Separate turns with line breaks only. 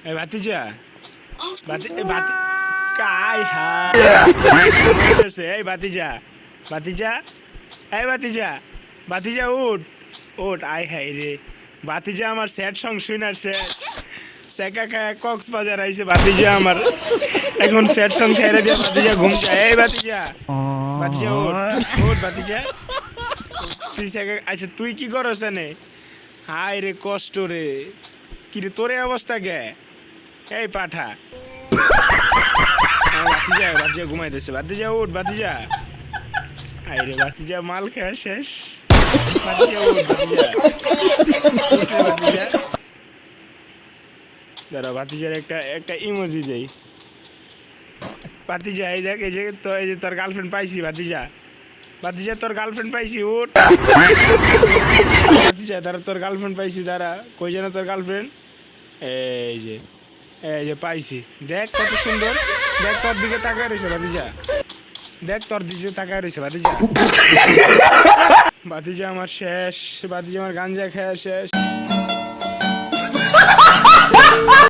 এই ভাতিজা বাতি কাই হ্যাঁ এই ভাতিজা ভাতিজা এই ভাতিজা ভাতিজা উঠ উঠ আয় হাই রে ভাতিজা আমার স্যাড সং শুনার সেকা খায় কক্সবাজার আইছে ভাতিজা আমার এখন স্যাড সং ছেড়ে দিয়ে ভাতিজা ঘুম যায় এই ভাতিজা ভাতিজা উঠ উঠ ভাতিজা তুই সেকা আচ্ছা তুই কি করছ নে হাই রে কষ্ট রে কি রে তোরে অবস্থা কে এই পাঠা ভাতিজা ভাতিজা ঘুমাইতেছে ভাতিজা উঠ ভাতিজা আই রে ভাতিজা মাল খাওয়া শেষ ভাতিজা উঠ ভাতিজা ভাতিজা দাঁড়া ভাতিজার একটা ইমোজি যাই ভাতিজা এই দেখ এই যে তোর গার্লফ্রেন্ড পাইছি ভাতিজা ভাতিজা তোর গার্লফ্রেন্ড পাইছি উঠ ভাতিজা দাঁড়া তোর গার্লফ্রেন্ড পাইছি দাঁড়া কই যেন তোর গার্লফ্রেন্ড এই যে পাইছি দেখ কত সুন্দর দেখ তোর দিকে তাকায় রয়েছে ভাতিজা দেখ তোর দিকে তাকায় রয়েছে ভাতিজা ভাতিজা আমার শেষ ভাতিজা আমার গাঞ্জা খাওয়া শেষ